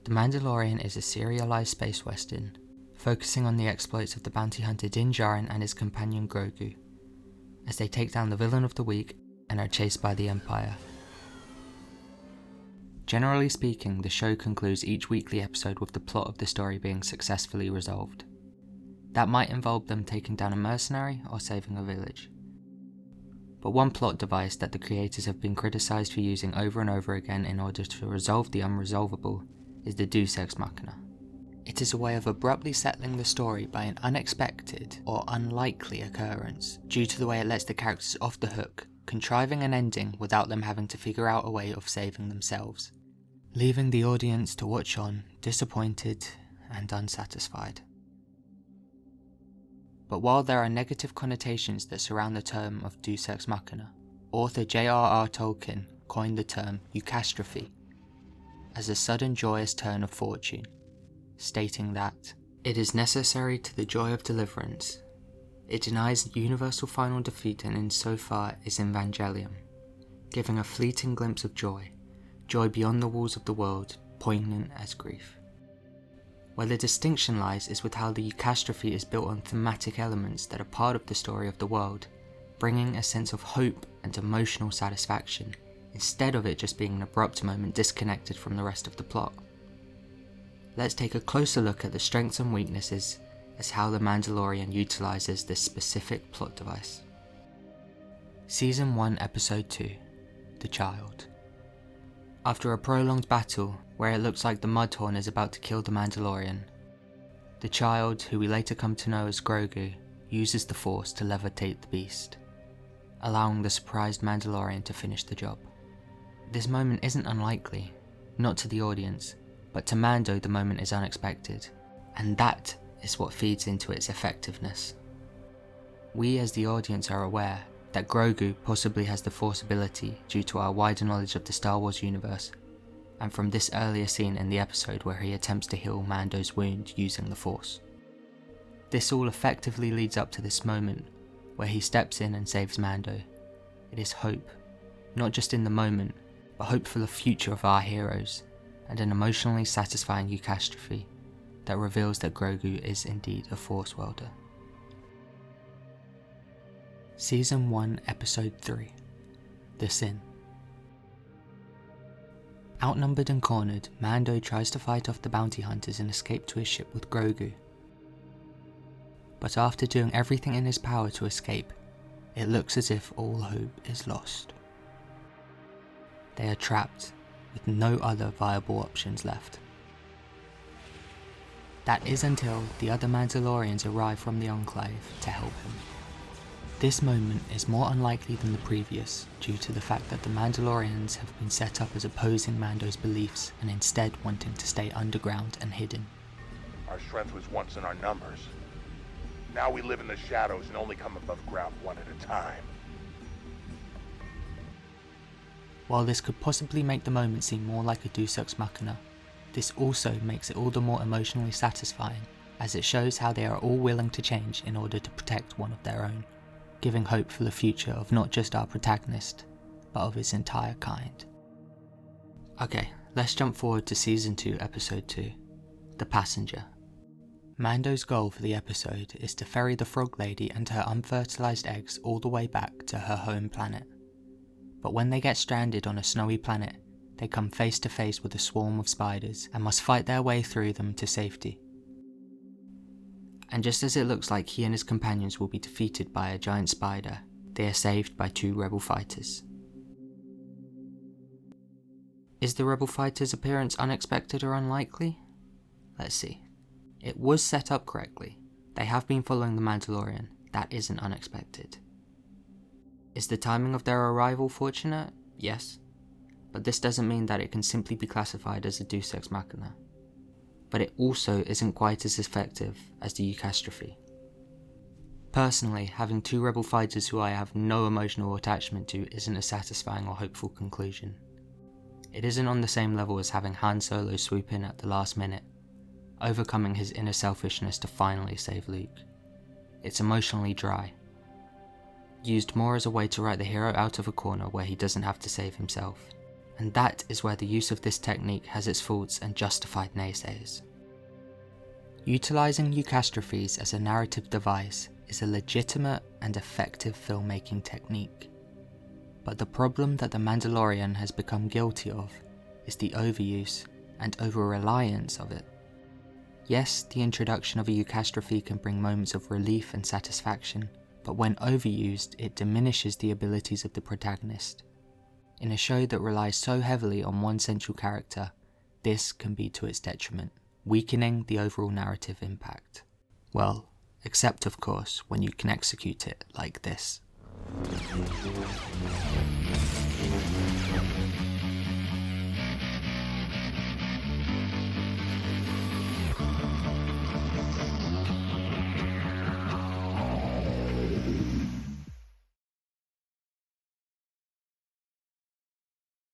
The Mandalorian is a serialized space western, focusing on the exploits of the bounty hunter Din Djarin and his companion Grogu, as they take down the villain of the week and are chased by the Empire. Generally speaking, the show concludes each weekly episode with the plot of the story being successfully resolved. That might involve them taking down a mercenary or saving a village. But one plot device that the creators have been criticised for using over and over again in order to resolve the unresolvable is the Deus Ex Machina. It is a way of abruptly settling the story by an unexpected or unlikely occurrence, due to the way it lets the characters off the hook, contriving an ending without them having to figure out a way of saving themselves, leaving the audience to watch on, disappointed and unsatisfied. But while there are negative connotations that surround the term of Deus Ex Machina, author J.R.R. Tolkien coined the term Eucastrophe as a sudden joyous turn of fortune, stating that it is necessary to the joy of deliverance. It denies universal final defeat and insofar is Evangelium, giving a fleeting glimpse of joy beyond the walls of the world, poignant as grief. Where the distinction lies is with how the Eucastrophe is built on thematic elements that are part of the story of the world, bringing a sense of hope and emotional satisfaction, instead of it just being an abrupt moment disconnected from the rest of the plot. Let's take a closer look at the strengths and weaknesses as how The Mandalorian utilises this specific plot device. Season 1 Episode 2 The Child. After a prolonged battle, where it looks like the Mudhorn is about to kill the Mandalorian, the child, who we later come to know as Grogu, uses the Force to levitate the beast, allowing the surprised Mandalorian to finish the job. This moment isn't unlikely, not to the audience, but to Mando the moment is unexpected, and that is what feeds into its effectiveness. We as the audience are aware that Grogu possibly has the Force ability due to our wider knowledge of the Star Wars universe, and from this earlier scene in the episode where he attempts to heal Mando's wound using the Force. This all effectively leads up to this moment, where he steps in and saves Mando. It is hope, not just in the moment, but hope for the future of our heroes, and an emotionally satisfying Eucastrophe that reveals that Grogu is indeed a Force welder. Season 1 Episode 3 The Sin. Outnumbered and cornered, Mando tries to fight off the bounty hunters and escape to his ship with Grogu. But after doing everything in his power to escape, it looks as if all hope is lost. They are trapped, with no other viable options left. That is until the other Mandalorians arrive from the Enclave to help him. This moment is more unlikely than the previous due to the fact that the Mandalorians have been set up as opposing Mando's beliefs and instead wanting to stay underground and hidden. Our strength was once in our numbers. Now we live in the shadows and only come above ground one at a time. While this could possibly make the moment seem more like a Deus Ex Machina, this also makes it all the more emotionally satisfying, as it shows how they are all willing to change in order to protect one of their own, giving hope for the future of not just our protagonist, but of his entire kind. Okay, let's jump forward to Season 2 Episode 2, The Passenger. Mando's goal for the episode is to ferry the Frog Lady and her unfertilized eggs all the way back to her home planet. But when they get stranded on a snowy planet, they come face to face with a swarm of spiders and must fight their way through them to safety. And just as it looks like he and his companions will be defeated by a giant spider, they are saved by 2 rebel fighters. Is the rebel fighter's appearance unexpected or unlikely? Let's see. It was set up correctly. They have been following the Mandalorian. That isn't unexpected. Is the timing of their arrival fortunate? Yes. But this doesn't mean that it can simply be classified as a Deus Ex Machina. But it also isn't quite as effective as the Eucastrophe. Personally, having 2 rebel fighters who I have no emotional attachment to isn't a satisfying or hopeful conclusion. It isn't on the same level as having Han Solo swoop in at the last minute, overcoming his inner selfishness to finally save Luke. It's emotionally dry, used more as a way to write the hero out of a corner where he doesn't have to save himself, And that is where the use of this technique has its faults and justified naysayers. Utilising Eucastrophes as a narrative device is a legitimate and effective filmmaking technique. But the problem that The Mandalorian has become guilty of is the overuse and over-reliance of it. Yes, the introduction of a Eucastrophe can bring moments of relief and satisfaction, but when overused, it diminishes the abilities of the protagonist. In a show that relies so heavily on one central character, this can be to its detriment, weakening the overall narrative impact. Well, except of course when you can execute it like this.